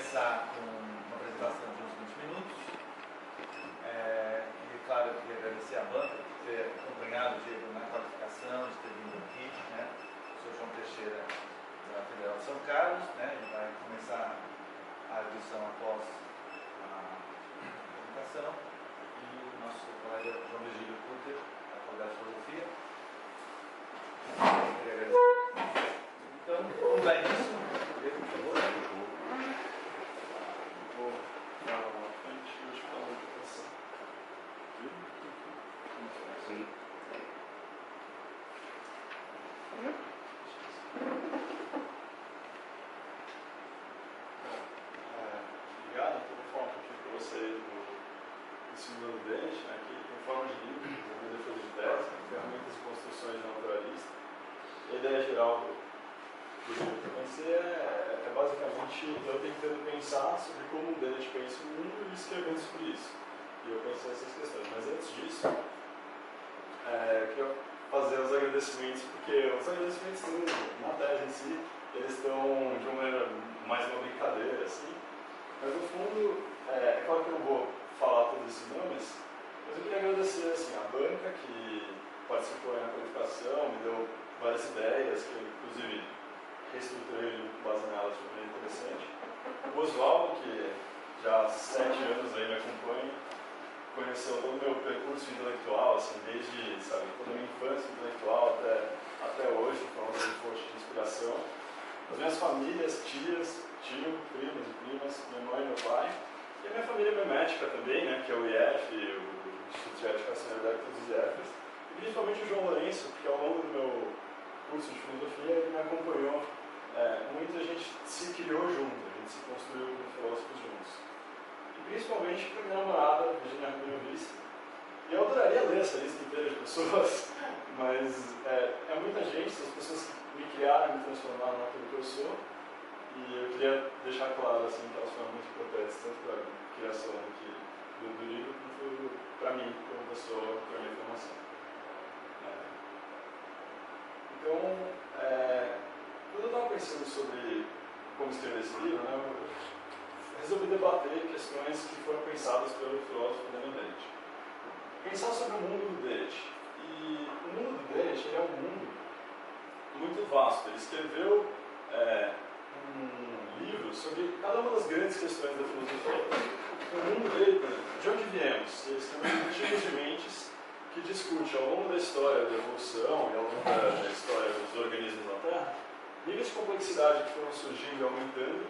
começar com uma apresentação de uns 20 minutos. E, claro, eu queria agradecer a banca por ter acompanhado o Diego na qualificação, de ter vindo aqui, né? Eu sou João Teixeira, da Federal de São Carlos, né? Ele vai começar a audição após a apresentação. E o nosso colega João Virgílio Cutter, da Faculdade de Filosofia. Eu queria agradecer. Então, vamos lá nisso. Diego, por favor. Vou dar uma frente e hoje falar uma apresentação. Sim. Obrigado, então vou falar um pouquinho para vocês do Simulando Dente, né, que tem forma de livro, desenvolvimento de defesa de tese, ferramentas de construções naturalistas. A ideia geral do livro que eu pensei é basicamente eu tentando pensar sobre como o Dennett pensa o mundo e escrevendo sobre isso. E eu pensei essas questões. Mas antes disso, eu queria fazer os agradecimentos, porque os agradecimentos na tese em si, eles estão de uma maneira mais uma brincadeira, assim. Mas no fundo, é claro que eu não vou falar todos esses nomes, mas eu queria agradecer assim, a banca que participou na qualificação, me deu várias ideias, que eu inclusive reestruturei com base nelas, foi bem interessante. O Oswaldo, que já há 7 anos aí me acompanha, conheceu todo o meu percurso intelectual, assim, desde, sabe, toda a minha infância intelectual até hoje, foi uma grande fonte de inspiração. As minhas famílias, tias, tio, primos e primas, minha mãe e meu pai, e a minha família memética também, né, que é o IEF, o Instituto de Educação e Hereditary dos IEFs, e principalmente o João Lourenço, porque ao longo do meu curso de filosofia ele me acompanhou muito, a gente se criou junto, a gente se construiu como filósofos juntos. E principalmente para minha namorada, Virginia Rubinovici. E eu adoraria ler essa lista inteira de pessoas, mas é muita gente, são as pessoas que me criaram e me transformaram naquilo que eu sou. E eu queria deixar claro assim, que elas foram muito importantes, tanto para a criação do livro, quanto para mim, como pessoa, para a minha formação. Então, quando eu estava pensando sobre como escrever esse livro, né, eu resolvi debater questões que foram pensadas pelo filósofo Daniel Dennett. Pensar sobre o mundo do Dennett. E o mundo do Dennett é um mundo muito vasto. Ele escreveu um livro sobre cada uma das grandes questões da filosofia. O mundo dele, de onde viemos? Ele escreveu tipos de mentes que discute ao longo da história da evolução e ao longo da história dos organismos na Terra, níveis de complexidade que foram surgindo e aumentando,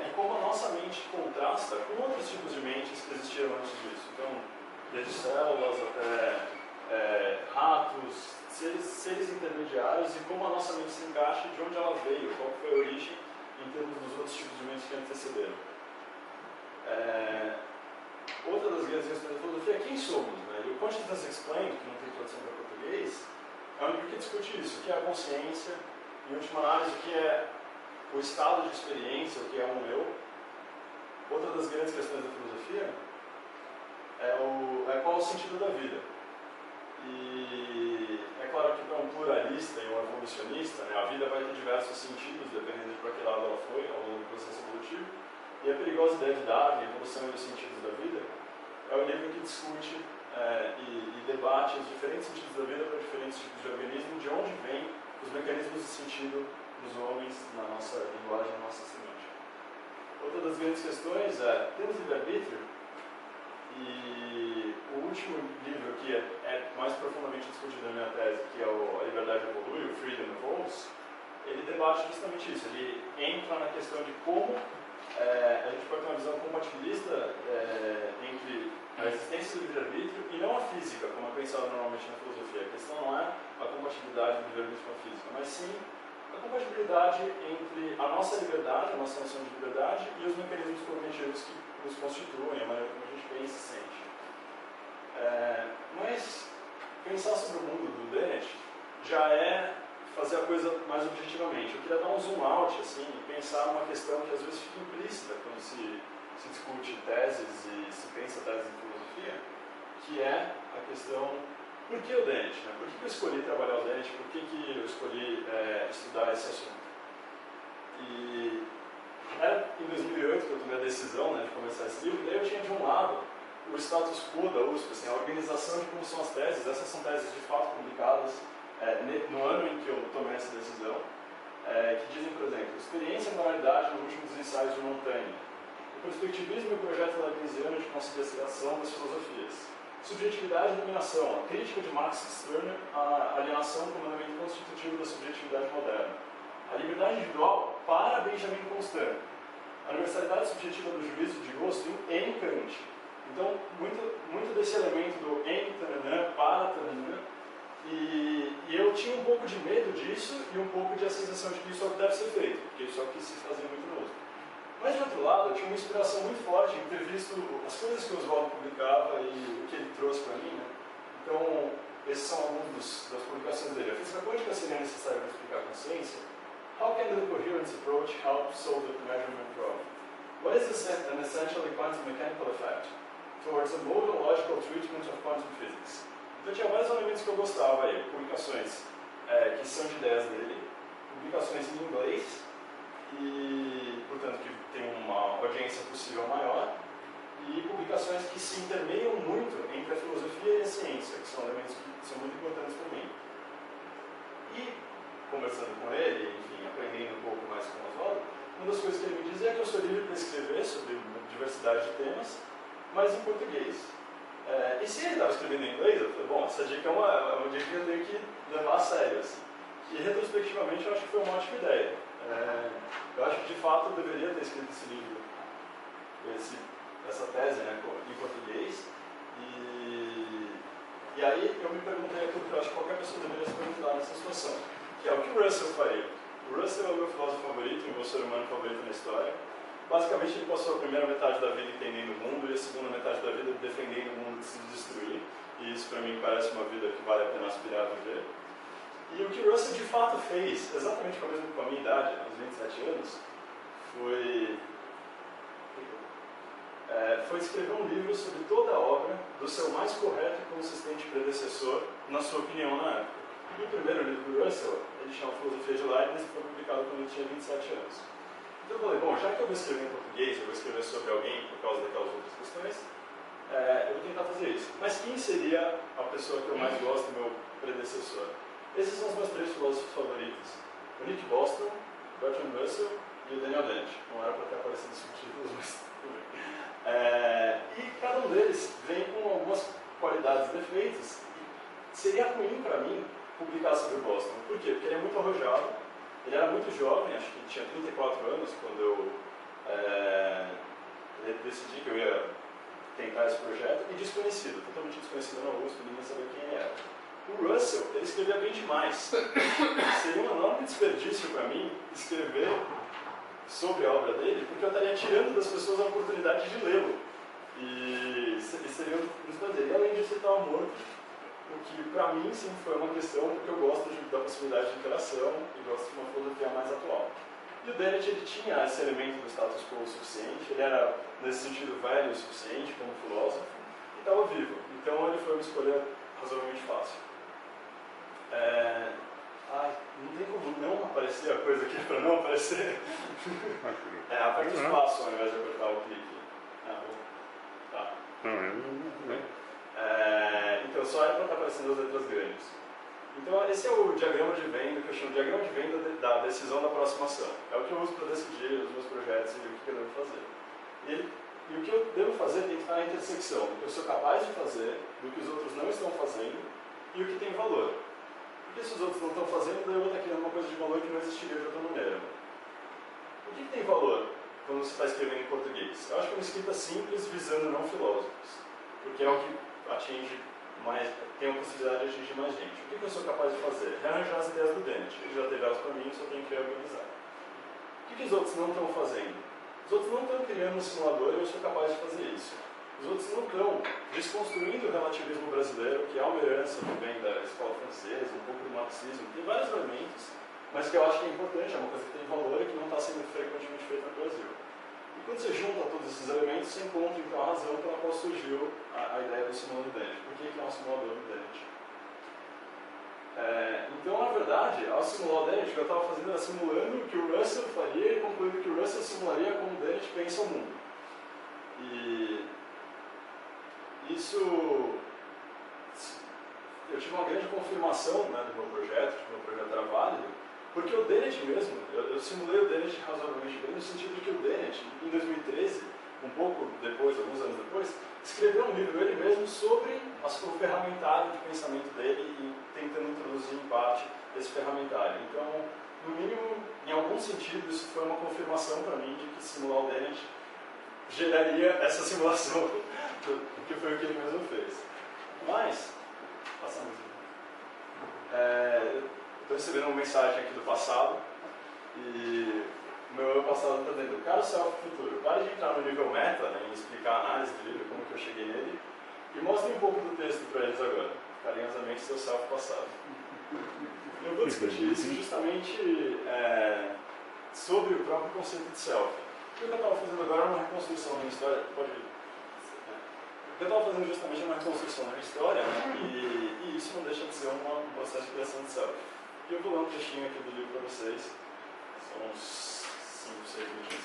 e como a nossa mente contrasta com outros tipos de mentes que existiram antes disso. Então, desde células até ratos, seres intermediários, e como a nossa mente se encaixa, de onde ela veio, qual foi a origem em termos dos outros tipos de mentes que antecederam. Outra das grandes questões da filosofia é quem somos, né? E o Consciousness Explained, que não tem tradução para português, é um livro que discute isso, o que é a consciência, em última análise, o que é o estado de experiência, o que é um eu. Outra das grandes questões da filosofia é qual o sentido da vida. E é claro que para um pluralista e um evolucionista, né, a vida vai ter diversos sentidos, dependendo de para que lado ela foi ao longo do processo evolutivo. E a perigosa ideia de Darwin, a evolução e os sentidos da vida, é o livro que discute e debate os diferentes sentidos da vida para diferentes tipos de organismo, de onde vêm os mecanismos de sentido dos homens na nossa linguagem, na nossa semântica. Outra das grandes questões é, temos livre-arbítrio? E o último livro que é mais profundamente discutido na minha tese, que é A Liberdade Evolui, o Freedom Evolves, ele debate justamente isso. Ele entra na questão de como a gente pode ter uma visão compatibilista entre a existência do livre-arbítrio e não a física, como é pensado normalmente na filosofia. A questão não é a compatibilidade do livre-arbítrio com a física, mas sim a compatibilidade entre a nossa liberdade, a nossa noção de liberdade, e os mecanismos cognitivos que nos constituem, a maneira como a gente pensa e sente. Mas pensar sobre o mundo do Dennett já é fazer a coisa mais objetivamente. Eu queria dar um zoom out assim, e pensar uma questão que às vezes fica implícita quando se discute teses e se pensa teses em filosofia, que é a questão: por que o Dennett? Né? Por que eu escolhi trabalhar o Dennett? Por que eu escolhi estudar esse assunto? E era em 2008 que eu tomei a decisão, né, de começar esse livro, daí eu tinha de um lado o status quo da USP, assim, a organização de como são as teses. Essas são teses de fato publicadas no ano em que eu tomei essa decisão, que dizem, por exemplo, experiência e moralidade nos últimos ensaios de Montaigne, o perspectivismo e o projeto leibniziano de conciliação das filosofias, subjetividade e dominação, a crítica de Marx e Stirner à alienação como elemento constitutivo da subjetividade moderna, a liberdade individual para Benjamin Constant, a universalidade subjetiva do juízo de gosto em Kant. Então, muito desse elemento do em tananã, para tananã, e eu tinha um pouco de medo disso e um pouco de a sensação de que isso é o que deve ser feito, porque isso é o que se fazia muito no USP. Mas, de outro lado, eu tinha uma inspiração muito forte em ter visto as coisas que o Oswaldo publicava e o que ele trouxe para mim, né? Então, esses são alguns das publicações dele. A física quântica seria necessária para explicar a consciência. How can the coherence approach help solve the measurement problem? What is an essentially quantum mechanical effect towards a modal logical treatment of quantum physics? Então, tinha vários elementos que eu gostava aí. Publicações que são de ideias dele, publicações em inglês, e, portanto, que tem uma audiência possível maior, e publicações que se intermeiam muito entre a filosofia e a ciência, que são elementos que são muito importantes para mim. E, conversando com ele, enfim, aprendendo um pouco mais com o Oswaldo, uma das coisas que ele me dizia é que eu sou livre para escrever sobre uma diversidade de temas, mas em português. E se ele estava escrevendo em inglês, eu falei, bom, essa dica é uma dica que eu tenho que levar a sério, assim. E, retrospectivamente, eu acho que foi uma ótima ideia. Eu acho que, de fato, eu deveria ter escrito esse livro, essa tese, né, em português. E aí eu me perguntei aquilo que eu acho que qualquer pessoa deveria se perguntar nessa situação, que é o que o Russell faria. O Russell é o meu filósofo favorito, o meu ser humano favorito na história. Basicamente, ele passou a primeira metade da vida entendendo o mundo e a segunda metade da vida defendendo o mundo de se destruir. E isso, para mim, parece uma vida que vale a pena aspirar a viver. E o que o Russell de fato fez, exatamente com a minha idade, aos 27 anos, foi escrever um livro sobre toda a obra do seu mais correto e consistente predecessor, na sua opinião, na época. E o primeiro livro do Russell, ele chama Filosofia de Leibniz, e foi publicado quando ele tinha 27 anos. Então eu falei, bom, já que eu vou escrever em português, eu vou escrever sobre alguém por causa daquelas outras questões, eu vou tentar fazer isso. Mas quem seria a pessoa que eu mais gosto, meu predecessor? Esses são os meus 3 filósofos favoritos. O Nick Bostrom, o Bertrand Russell e o Daniel Dennett. Não era para ter aparecido subtítulos, mas tudo bem. E cada um deles vem com algumas qualidades e defeitos. E seria ruim para mim publicar sobre o Bostrom. Por quê? Porque ele é muito arrojado, ele era muito jovem, acho que ele tinha 34 anos quando eu decidi que eu ia tentar esse projeto, e desconhecido, totalmente desconhecido na USP, ninguém sabia quem ele era. O Russell, ele escrevia bem demais. Seria um enorme desperdício para mim escrever sobre a obra dele, porque eu estaria tirando das pessoas a oportunidade de lê-lo. E seria um desprazer. E além disso, ele estava morto, o que para mim sempre foi uma questão, porque eu gosto da possibilidade de interação e gosto de uma filosofia mais atual. E o Dennett, ele tinha esse elemento do status quo o suficiente, ele era, nesse sentido, velho o suficiente como filósofo, e estava vivo. Então ele foi uma escolha razoavelmente fácil. Não tem como não aparecer a coisa aqui para não aparecer. Aperta o espaço ao invés de apertar o clique. Tá. Então só é para estar aparecendo as letras grandes. Então esse é o diagrama de venda, que eu chamo de diagrama de venda da decisão da aproximação. É o que eu uso para decidir os meus projetos e o que eu devo fazer. E o que eu devo fazer tem que estar na intersecção do que eu sou capaz de fazer, do que os outros não estão fazendo e o que tem valor. Porque se os outros não estão fazendo, daí eu vou estar criando uma coisa de valor que não existiria de outra maneira. O que tem valor quando você está escrevendo em português? Eu acho que é uma escrita simples visando não filósofos, porque é o que atinge mais, tem a possibilidade de atingir mais gente. O que eu sou capaz de fazer? Rearranjar as ideias do Dennett. Ele já teve elas para mim, só tenho que reorganizar. O que os outros não estão fazendo? Os outros não estão criando um simulador e eu sou capaz de fazer isso. Os outros não estão desconstruindo o relativismo brasileiro, que é uma herança também da escola francesa, um pouco do marxismo, tem vários elementos, mas que eu acho que é importante, é uma coisa que tem valor e que não está sendo frequentemente feita no Brasil. E quando você junta todos esses elementos, você encontra então a razão pela qual surgiu a ideia do simulador do Dennett. Por que é um simulador do Dennett? Então, na verdade, ao simular o Dennett, o que eu estava fazendo era simulando o que o Russell faria e concluindo que o Russell simularia como o Dennett pensa o mundo. E isso, eu tive uma grande confirmação, né, do meu projeto, de que o meu projeto era válido, porque o Dennett mesmo, eu simulei o Dennett razoavelmente bem, no sentido de que o Dennett, em 2013, um pouco depois, alguns anos depois, escreveu um livro ele mesmo sobre o ferramentário de pensamento dele e tentando introduzir em parte esse ferramentário. Então, no mínimo, em algum sentido, isso foi uma confirmação para mim de que simular o Dennett geraria essa simulação, que foi o que ele mesmo fez. Mas, passa a música. Estou recebendo uma mensagem aqui do passado e o meu eu passado está dizendo: caro self futuro, pare de entrar no nível meta, né, em explicar a análise do livro, como que eu cheguei nele, e mostre um pouco do texto para eles agora. Carinhosamente, seu self passado. Eu vou discutir isso justamente sobre o próprio conceito de self. O que eu estava fazendo agora é uma reconstrução da minha história. O que eu estava fazendo justamente é uma reconstrução da minha história, né, e isso não deixa de ser um processo de criação de self. E eu vou ler um trechinho aqui do livro para vocês. São uns 5, 6 minutos.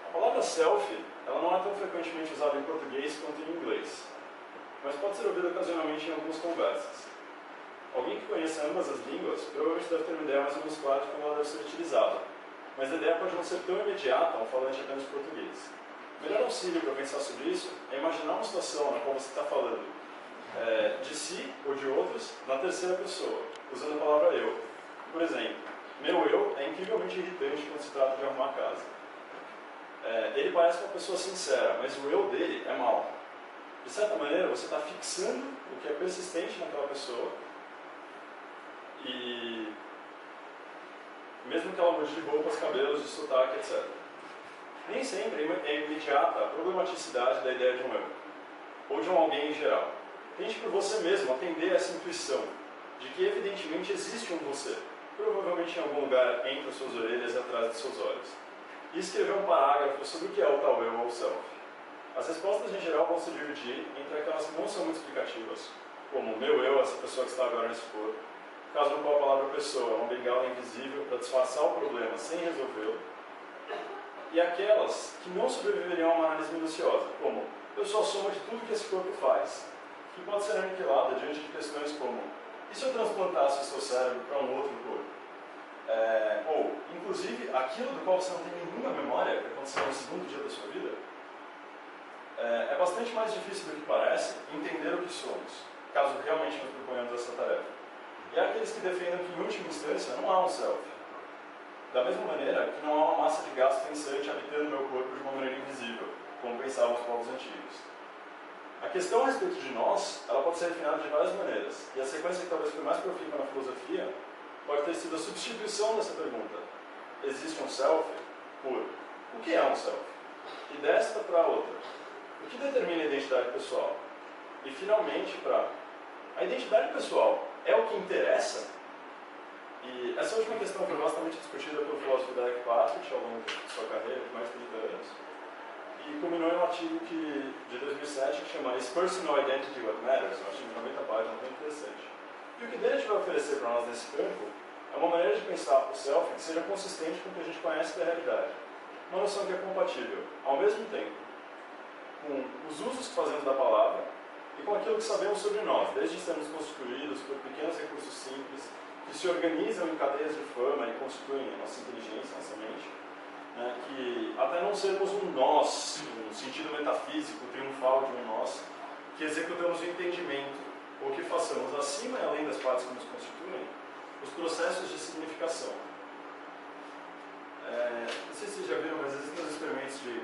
A palavra self, ela não é tão frequentemente usada em português quanto em inglês, mas pode ser ouvida ocasionalmente em algumas conversas. Alguém que conheça ambas as línguas provavelmente deve ter uma ideia mais ou menos clara de como ela deve ser utilizada, mas a ideia pode não ser tão imediata a um falante apenas português. O melhor auxílio para pensar sobre isso é imaginar uma situação na qual você está falando de si ou de outros na terceira pessoa, usando a palavra eu. Por exemplo, meu eu é incrivelmente irritante quando se trata de arrumar a casa. Ele parece uma pessoa sincera, mas o eu dele é mau. De certa maneira, você está fixando o que é persistente naquela pessoa e mesmo que ela mude de roupas, cabelos, de sotaque, etc. Nem sempre é imediata a problematicidade da ideia de um eu, ou de um alguém em geral. Tente por você mesmo atender a essa intuição de que evidentemente existe um você, provavelmente em algum lugar entre as suas orelhas e atrás dos seus olhos, e escrever um parágrafo sobre o que é o tal eu ou o self. As respostas em geral vão se dividir entre aquelas que não são muito explicativas, como meu eu, essa pessoa que está agora nesse corpo, caso no qual a palavra pessoa é uma bengala invisível para disfarçar o problema sem resolvê-lo, e aquelas que não sobreviveriam a uma análise minuciosa, como eu sou a soma de tudo que esse corpo faz, que pode ser aniquilada diante de questões como: e se eu transplantasse o seu cérebro para um outro corpo? Ou, inclusive, aquilo do qual você não tem nenhuma memória, que aconteceu no segundo dia da sua vida? É bastante mais difícil do que parece entender o que somos, caso realmente nos proponhamos essa tarefa. E há aqueles que defendem que, em última instância, não há um self. Da mesma maneira que não há uma massa de gás pensante habitando meu corpo de uma maneira invisível, como pensavam os povos antigos. A questão a respeito de nós, ela pode ser refinada de várias maneiras, e a sequência que talvez foi mais profícua na filosofia pode ter sido a substituição dessa pergunta: existe um self? Por o que é um self? E desta para a outra: o que determina a identidade pessoal? E finalmente para: a identidade pessoal é o que interessa? E essa última questão foi bastante discutida pelo filósofo Derek Parfit ao longo de sua carreira, de mais de 30 anos, e culminou em um artigo de 2007 que chama Is Personal Identity What Matters? Um artigo de 90 páginas, muito interessante. E o que Dennett vai oferecer para nós nesse campo é uma maneira de pensar o self que seja consistente com o que a gente conhece da realidade. Uma noção que é compatível, ao mesmo tempo, com os usos que fazemos da palavra e com aquilo que sabemos sobre nós, desde sermos constituídos por pequenos recursos simples que se organizam em cadeias de fama e constituem a nossa inteligência, nossa mente, né, que até não sermos um nós, um sentido metafísico, triunfal de um nós, que executamos o entendimento, ou que façamos acima e além das partes que nos constituem, os processos de significação. Não sei se vocês já viram, mas existem os experimentos de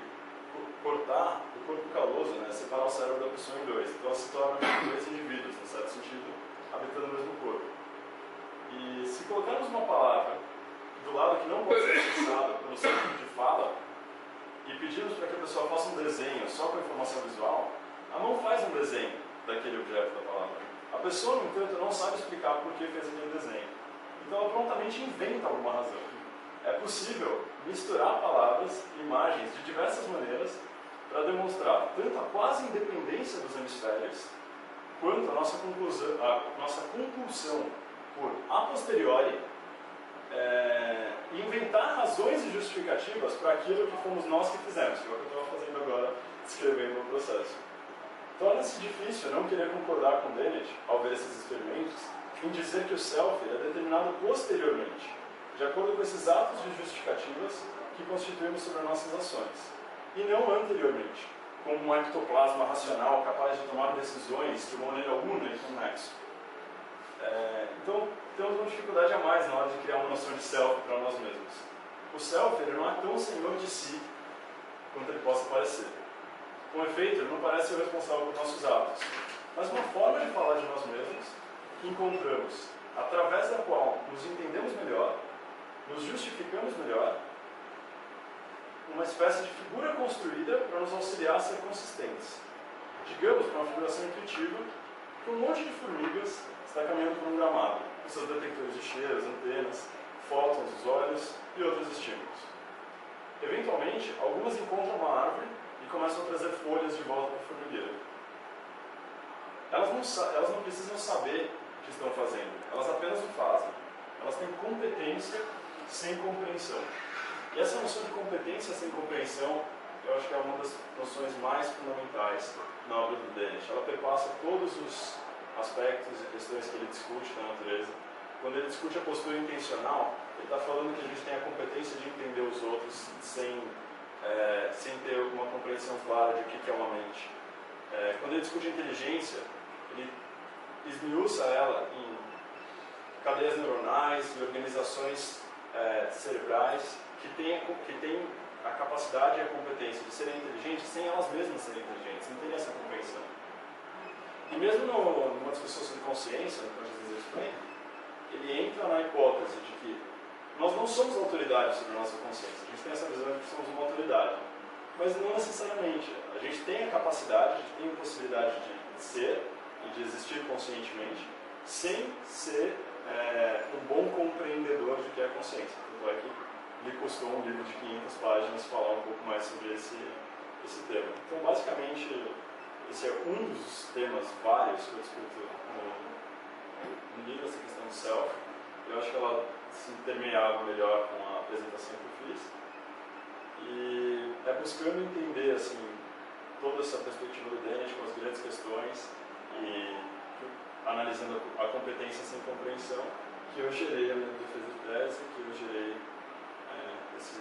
cortar o corpo caloso, né, separar o cérebro da pessoa em dois. Então, elas se tornam dois indivíduos, em certo sentido, habitando o mesmo corpo. E se colocarmos uma palavra do lado que não pode ser acessada pelo sentido de fala e pedirmos para que a pessoa faça um desenho só com a informação visual, a mão faz um desenho daquele objeto da palavra. A pessoa, no entanto, não sabe explicar por que fez aquele desenho. Então ela prontamente inventa alguma razão. É possível misturar palavras e imagens de diversas maneiras para demonstrar tanto a quase independência dos hemisférios quanto a nossa compulsão por, a posteriori, inventar razões e justificativas para aquilo que fomos nós que fizemos, que é o que eu estava fazendo agora, descrevendo o processo. Torna-se difícil não querer concordar com Dennett, ao ver esses experimentos, em dizer que o self é determinado posteriormente, de acordo com esses atos de justificativas que constituímos sobre nossas ações, e não anteriormente, como um ectoplasma racional capaz de tomar decisões de maneira una e com nexo. Então, temos uma dificuldade a mais na hora de criar uma noção de self para nós mesmos. O self ele não é tão senhor de si quanto ele possa parecer. Com efeito, ele não parece ser responsável por nossos atos, mas uma forma de falar de nós mesmos que encontramos, através da qual nos entendemos melhor, nos justificamos melhor, uma espécie de figura construída para nos auxiliar a ser consistentes. Digamos, para uma figuração intuitiva, que um monte de formigas está caminhando por um gramado, com seus detectores de cheiros, antenas, fótons dos olhos e outros estímulos. Eventualmente, algumas encontram uma árvore e começam a trazer folhas de volta para o formigueiro. Elas não precisam saber o que estão fazendo, elas apenas o fazem. Elas têm competência sem compreensão. E essa noção de competência sem compreensão, eu acho que é uma das noções mais fundamentais na obra do Dennett. Ela perpassa todos os aspectos e questões que ele discute na natureza. Quando ele discute a postura intencional, ele está falando que a gente tem a competência de entender os outros sem ter uma compreensão clara de o que é uma mente. Quando ele discute a inteligência, ele esmiuça ela em cadeias neuronais e organizações cerebrais que têm a capacidade e a competência de serem inteligentes sem elas mesmas serem inteligentes, não terem essa compreensão. E mesmo numa discussão sobre consciência, no Consciousness Explained, ele entra na hipótese de que nós não somos autoridade sobre a nossa consciência. A gente tem essa visão de que somos uma autoridade, mas não necessariamente. A gente tem a capacidade, a gente tem a possibilidade de ser e de existir conscientemente, sem ser um bom compreendedor de que é a consciência. Tanto é que lhe custou um livro de 500 páginas falar um pouco mais sobre esse tema. Então, basicamente, esse é um dos temas vários que eu discuto no livro, essa questão do self. Eu acho que ela se intermeava melhor com a apresentação que eu fiz. E é buscando entender assim, toda essa perspectiva do Dennett com as grandes questões e analisando a competência sem compreensão, que eu gerei a minha defesa de tese, que eu gerei esse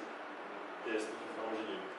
texto de forma de livro.